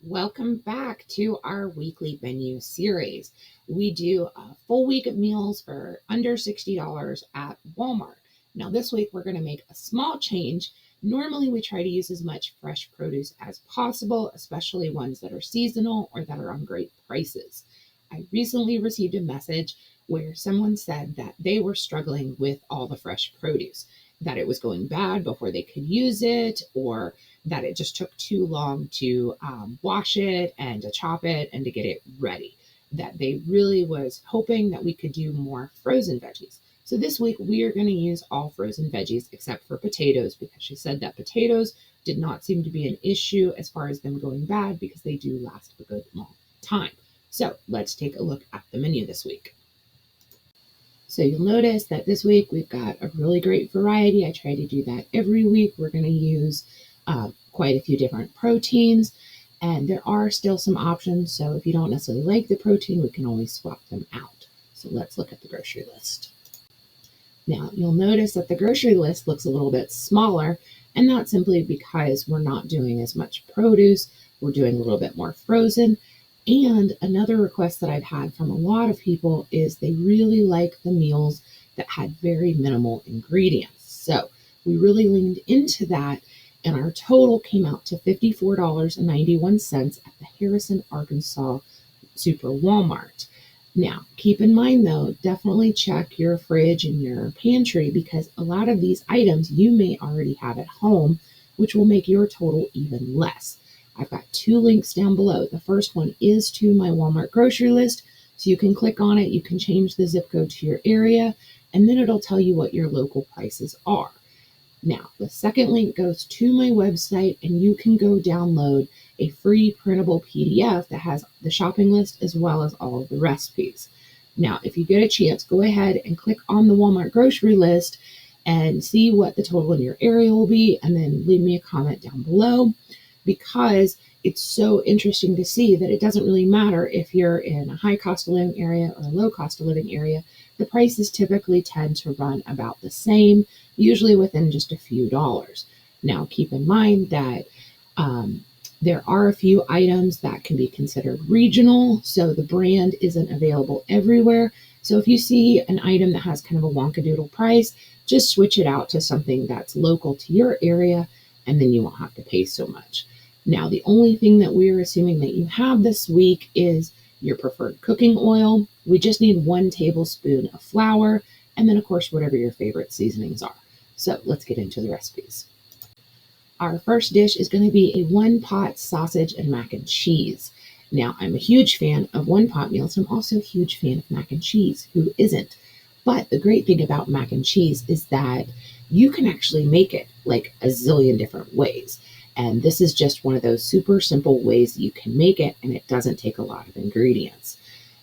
Welcome back to our weekly menu series. We do a full week of meals for under $60 at Walmart. Now, this week we're going to make a small change. Normally, we try to use as much fresh produce as possible, especially ones that are seasonal or that are on great prices. I recently received a message where someone said that they were struggling with all the fresh produce, that it was going bad before they could use it, or that it just took too long to wash it and to chop it and to get it ready. That they really was hoping that we could do more frozen veggies. So this week we are going to use all frozen veggies except for potatoes, because she said that potatoes did not seem to be an issue as far as them going bad because they do last a good long time. So let's take a look at the menu this week. So you'll notice that this week we've got a really great variety. I try to do that every week. We're going to use quite a few different proteins, and there are still some options. So if you don't necessarily like the protein, we can always swap them out. So let's look at the grocery list. Now you'll notice that the grocery list looks a little bit smaller, and that's simply because we're not doing as much produce. We're doing a little bit more frozen. And another request that I've had from a lot of people is they really like the meals that had very minimal ingredients. So we really leaned into that, and our total came out to $54.91 at the Harrison, Arkansas Super Walmart. Now, keep in mind though, definitely check your fridge and your pantry, because a lot of these items you may already have at home, which will make your total even less. I've got two links down below. The first one is to my Walmart grocery list. So you can click on it, you can change the zip code to your area, and then it'll tell you what your local prices are. Now, the second link goes to my website, and you can go download a free printable PDF that has the shopping list as well as all of the recipes. Now, if you get a chance, go ahead and click on the Walmart grocery list and see what the total in your area will be, and then leave me a comment down below, because it's so interesting to see that it doesn't really matter if you're in a high cost of living area or a low cost of living area. The prices typically tend to run about the same, usually within just a few dollars. Now, keep in mind that there are a few items that can be considered regional, so the brand isn't available everywhere. So if you see an item that has kind of a wonkadoodle price, just switch it out to something that's local to your area, and then you won't have to pay so much. Now, the only thing that we're assuming that you have this week is your preferred cooking oil. We just need 1 tablespoon of flour, and then of course, whatever your favorite seasonings are. So let's get into the recipes. Our first dish is going to be a one-pot sausage and mac and cheese. Now, I'm a huge fan of one-pot meals. I'm also a huge fan of mac and cheese. Who isn't? But the great thing about mac and cheese is that you can actually make it like a zillion different ways. And this is just one of those super simple ways that you can make it, and it doesn't take a lot of ingredients.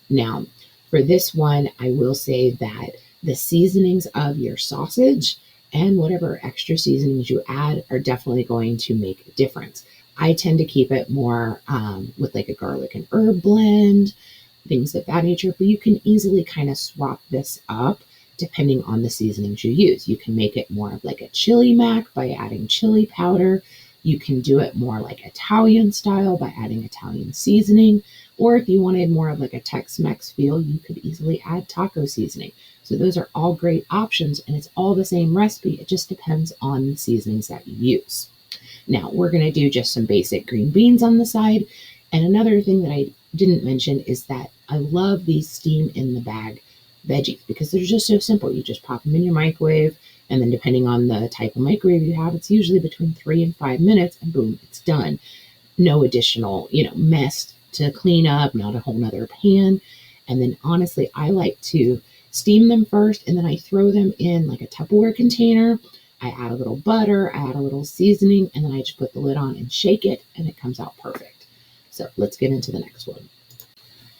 Now, for this one, I will say that the seasonings of your sausage and whatever extra seasonings you add are definitely going to make a difference. I tend to keep it more with like a garlic and herb blend, things of that nature, but you can easily kind of swap this up depending on the seasonings you use. You can make it more of like a chili mac by adding chili powder. You can do it more like Italian style by adding Italian seasoning. Or if you wanted more of like a Tex-Mex feel, you could easily add taco seasoning. So those are all great options, and it's all the same recipe. It just depends on the seasonings that you use. Now, we're going to do just some basic green beans on the side. And another thing that I didn't mention is that I love these steam in the bag veggies because they're just so simple. You just pop them in your microwave, and then depending on the type of microwave you have, it's usually between 3 and 5 minutes, and boom, it's done. No additional, mess to clean up, not a whole nother pan. And then honestly, I like to steam them first, and then I throw them in like a Tupperware container. I add a little butter, I add a little seasoning, and then I just put the lid on and shake it, and it comes out perfect. So let's get into the next one.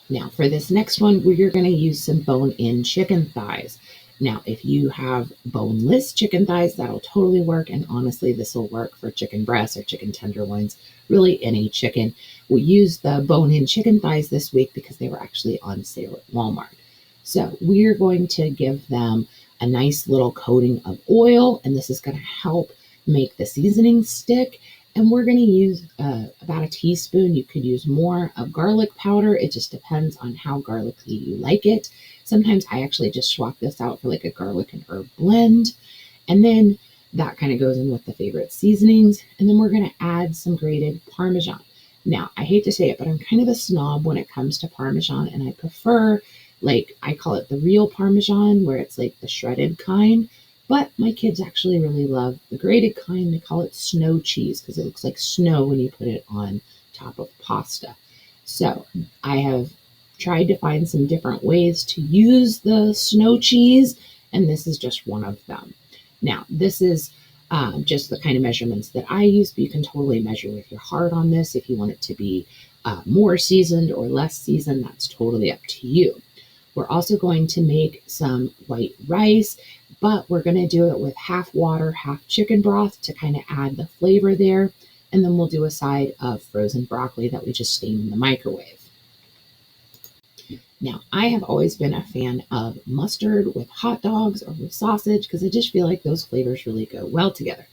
Now, for this next one, we're going to use some bone-in chicken thighs. Now, if you have boneless chicken thighs, that'll totally work. And honestly, this will work for chicken breasts or chicken tenderloins, really any chicken. We used the bone-in chicken thighs this week because they were actually on sale at Walmart. So we're going to give them a nice little coating of oil, and this is going to help make the seasoning stick. And we're going to use about a teaspoon. You could use more of garlic powder. It just depends on how garlicky you like it. Sometimes I actually just swap this out for like a garlic and herb blend. And then that kind of goes in with the favorite seasonings. And then we're going to add some grated Parmesan. Now, I hate to say it, but I'm kind of a snob when it comes to Parmesan, and I prefer, like, I call it the real Parmesan, where it's like the shredded kind. But my kids actually really love the grated kind. They call it snow cheese because it looks like snow when you put it on top of pasta. So I have tried to find some different ways to use the snow cheese, and this is just one of them. Now, this is just the kind of measurements that I use, but you can totally measure with your heart on this. If you want it to be more seasoned or less seasoned, that's totally up to you. We're also going to make some white rice, but we're going to do it with half water, half chicken broth to kind of add the flavor there. And then we'll do a side of frozen broccoli that we just steam in the microwave. Now, I have always been a fan of mustard with hot dogs or with sausage because I just feel like those flavors really go well together.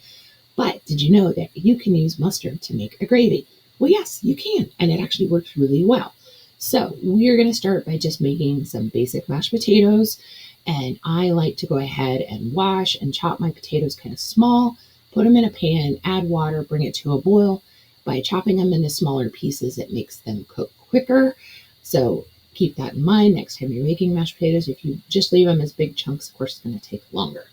But did you know that you can use mustard to make a gravy? Well, yes, you can, and it actually works really well. So we're going to start by just making some basic mashed potatoes, and I like to go ahead and wash and chop my potatoes kind of small, put them in a pan, add water, bring it to a boil. By chopping them into smaller pieces, it makes them cook quicker. So keep that in mind next time you're making mashed potatoes. If you just leave them as big chunks, of course, it's going to take longer.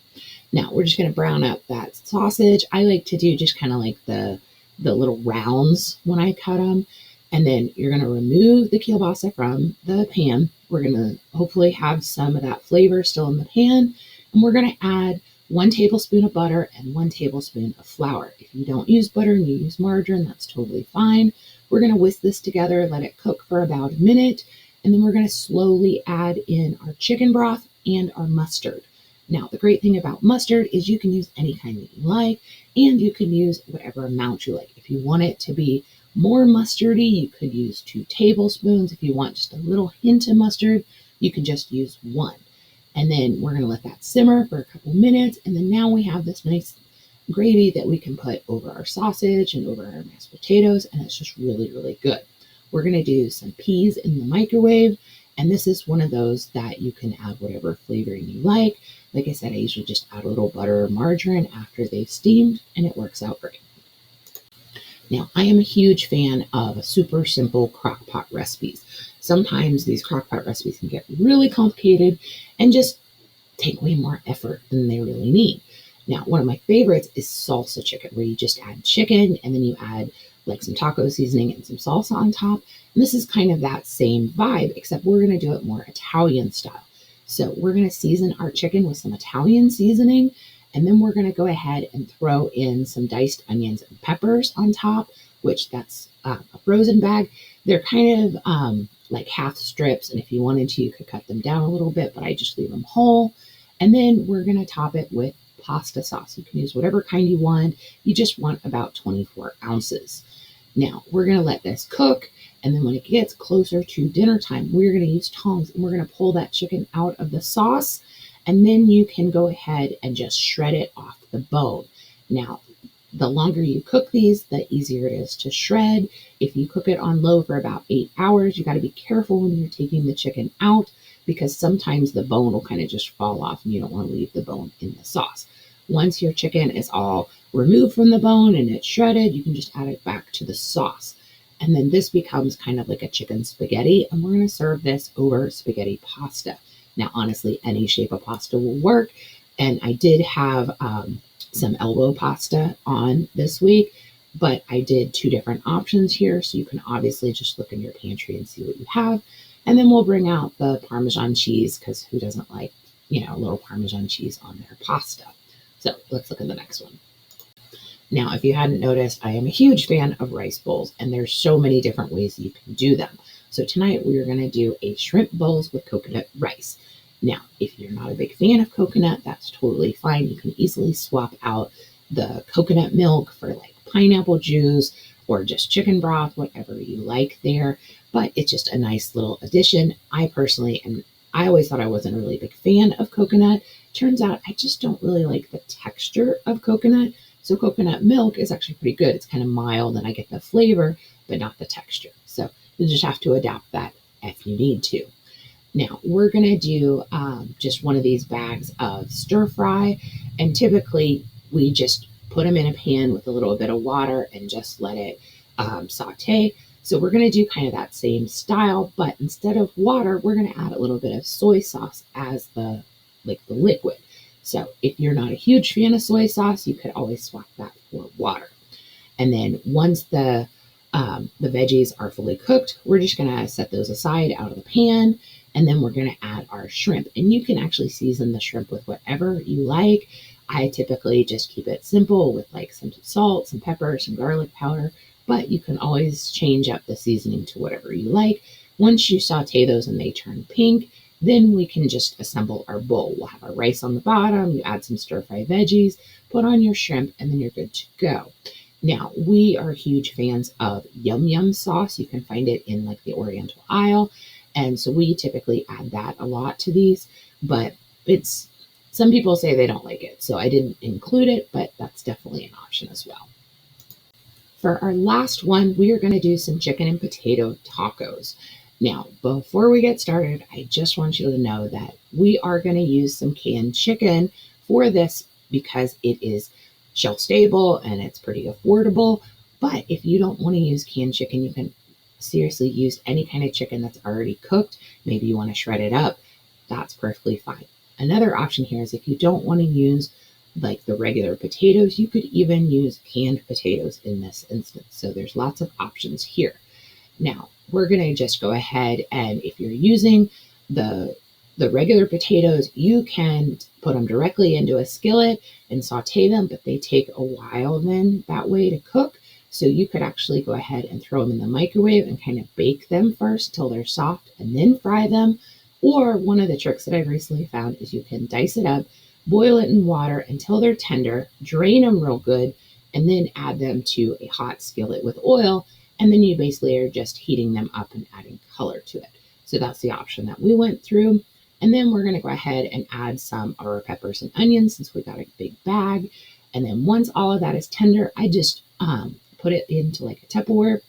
Now we're just going to brown up that sausage. I like to do just kind of like the little rounds when I cut them. And then you're going to remove the kielbasa from the pan. We're going to hopefully have some of that flavor still in the pan. And we're going to add 1 tablespoon of butter and 1 tablespoon of flour. If you don't use butter and you use margarine, that's totally fine. We're going to whisk this together, let it cook for about a minute. And then we're going to slowly add in our chicken broth and our mustard. Now, the great thing about mustard is you can use any kind that you like, and you can use whatever amount you like. If you want it to be more mustardy, you could use 2 tablespoons. If you want just a little hint of mustard, you can just use 1. And then we're going to let that simmer for a couple minutes. And then now we have this nice gravy that we can put over our sausage and over our mashed potatoes. And it's just really, really good. We're going to do some peas in the microwave. And this is one of those that you can add whatever flavoring you like. Like I said, I usually just add a little butter or margarine after they've steamed, and it works out great. Now, I am a huge fan of super simple crock pot recipes. Sometimes these crock pot recipes can get really complicated and just take way more effort than they really need. Now, one of my favorites is salsa chicken, where you just add chicken and then you add like some taco seasoning and some salsa on top. And this is kind of that same vibe, except we're going to do it more Italian style. So we're going to season our chicken with some Italian seasoning, and then we're going to go ahead and throw in some diced onions and peppers on top, which that's a frozen bag. They're kind of like half strips, and if you wanted to, you could cut them down a little bit, but I just leave them whole. And then we're going to top it with pasta sauce. You can use whatever kind you want. You just want about 24 ounces. Now, we're going to let this cook, and then when it gets closer to dinner time, we're going to use tongs, and we're going to pull that chicken out of the sauce, and then you can go ahead and just shred it off the bone. Now, the longer you cook these, the easier it is to shred. If you cook it on low for about 8 hours, you got to be careful when you're taking the chicken out, because sometimes the bone will kind of just fall off, and you don't want to leave the bone in the sauce. Once your chicken is all removed from the bone and it's shredded, you can just add it back to the sauce. And then this becomes kind of like a chicken spaghetti, and we're going to serve this over spaghetti pasta. Now, honestly, any shape of pasta will work. And I did have some elbow pasta on this week, but I did 2 different options here. So you can obviously just look in your pantry and see what you have. And then we'll bring out the Parmesan cheese, because who doesn't like, a little Parmesan cheese on their pasta? So let's look at the next one. Now, if you hadn't noticed, I am a huge fan of rice bowls, and there's so many different ways you can do them. So tonight we are going to do a shrimp bowls with coconut rice. Now, if you're not a big fan of coconut, that's totally fine. You can easily swap out the coconut milk for like pineapple juice or just chicken broth, whatever you like there. But it's just a nice little addition. I always thought I wasn't a really big fan of coconut. Turns out I just don't really like the texture of coconut. So coconut milk is actually pretty good. It's kind of mild and I get the flavor, but not the texture. So you just have to adapt that if you need to. Now we're going to do just one of these bags of stir fry, and typically we just put them in a pan with a little bit of water and just let it saute. So we're going to do kind of that same style, but instead of water, we're going to add a little bit of soy sauce as the liquid. So if you're not a huge fan of soy sauce, you could always swap that for water. And then once the veggies are fully cooked, we're just going to set those aside out of the pan. And then we're going to add our shrimp. And you can actually season the shrimp with whatever you like. I typically just keep it simple with like some salt, some pepper, some garlic powder, but you can always change up the seasoning to whatever you like. Once you saute those and they turn pink, then we can just assemble our bowl. We'll have our rice on the bottom, you add some stir-fry veggies, put on your shrimp, and then you're good to go. Now, we are huge fans of Yum Yum sauce. You can find it in like the Oriental aisle. And so we typically add that a lot to these, but some people say they don't like it. So I didn't include it, but that's definitely an option as well. For our last one, we are going to do some chicken and potato tacos. Now, before we get started, I just want you to know that we are going to use some canned chicken for this because it is shelf stable and it's pretty affordable. But if you don't want to use canned chicken, you can seriously use any kind of chicken that's already cooked. Maybe you want to shred it up. That's perfectly fine. Another option here is if you don't want to use like the regular potatoes, you could even use canned potatoes in this instance. So there's lots of options here. Now we're going to just go ahead, and if you're using the regular potatoes, you can put them directly into a skillet and saute them, but they take a while then that way to cook. So you could actually go ahead and throw them in the microwave and kind of bake them first till they're soft and then fry them. Or one of the tricks that I've recently found is you can dice it up, boil it in water until they're tender, drain them real good, and then add them to a hot skillet with oil. And then you basically are just heating them up and adding color to it. So that's the option that we went through. And then we're going to go ahead and add some of our peppers and onions since we got a big bag. And then once all of that is tender, I just put it into like a Tupperware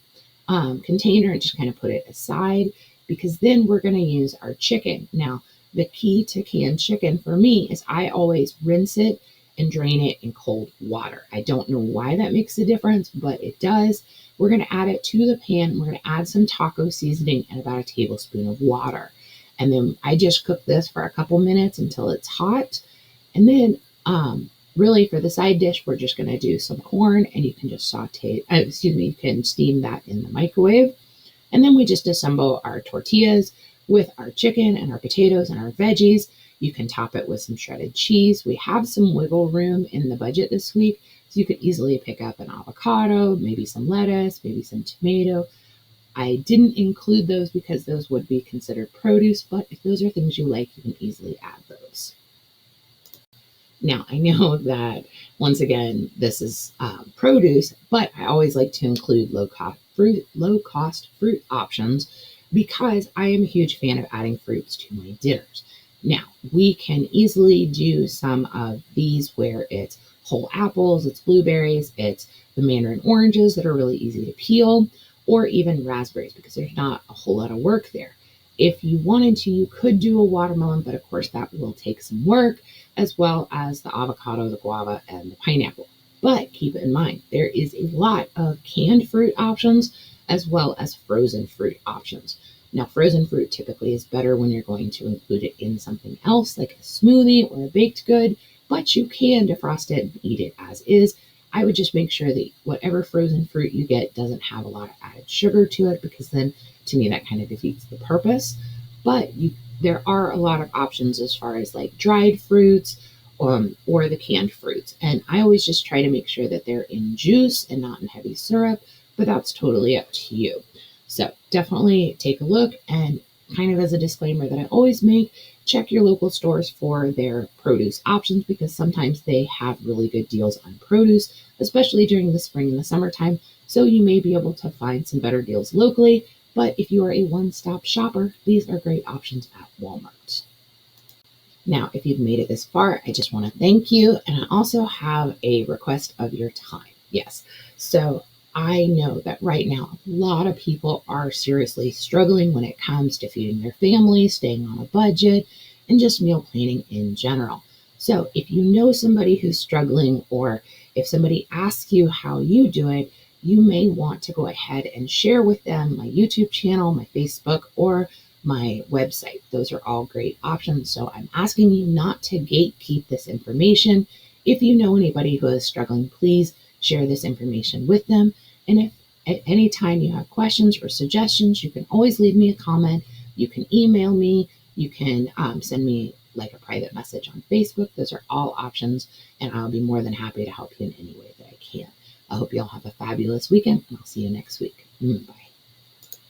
container and just kind of put it aside, because then we're going to use our chicken. Now, the key to canned chicken for me is I always rinse it and drain it in cold water. I don't know why that makes a difference, but it does. We're going to add it to the pan. We're going to add some taco seasoning and about a tablespoon of water. And then I just cook this for a couple minutes until it's hot. And then really for the side dish, we're just going to do some corn, and you can just you can steam that in the microwave. And then we just assemble our tortillas with our chicken and our potatoes and our veggies. You can top it with some shredded cheese. We have some wiggle room in the budget this week, so you could easily pick up an avocado, maybe some lettuce, maybe some tomato. I didn't include those because those would be considered produce, but if those are things you like, you can easily add those. Now, I know that, once again, this is produce, but I always like to include low-cost fruit options because I am a huge fan of adding fruits to my dinners. Now, we can easily do some of these where it's whole apples, it's blueberries, it's the mandarin oranges that are really easy to peel, or even raspberries because there's not a whole lot of work there. If you wanted to, you could do a watermelon, but of course that will take some work, as well as the avocado, the guava, and the pineapple. But keep in mind, there is a lot of canned fruit options as well as frozen fruit options. Now, frozen fruit typically is better when you're going to include it in something else like a smoothie or a baked good, but you can defrost it and eat it as is. I would just make sure that whatever frozen fruit you get doesn't have a lot of added sugar to it, because then to me that kind of defeats the purpose. But there are a lot of options as far as like dried fruits or the canned fruits. And I always just try to make sure that they're in juice and not in heavy syrup, but that's totally up to you. So definitely take a look, and kind of as a disclaimer that I always make, check your local stores for their produce options, because sometimes they have really good deals on produce, especially during the spring and the summertime. So you may be able to find some better deals locally. But if you are a one-stop shopper, these are great options at Walmart. Now, if you've made it this far, I just want to thank you. And I also have a request of your time. Yes. So I know that right now, a lot of people are seriously struggling when it comes to feeding their family, staying on a budget, and just meal planning in general. So if you know somebody who's struggling, or if somebody asks you how you do it, you may want to go ahead and share with them my YouTube channel, my Facebook, or my website. Those are all great options. So I'm asking you not to gatekeep this information. If you know anybody who is struggling, please share this information with them. And if at any time you have questions or suggestions, you can always leave me a comment. You can email me. You can send me like a private message on Facebook. Those are all options, and I'll be more than happy to help you in any way that I can. I hope you all have a fabulous weekend, and I'll see you next week. Bye.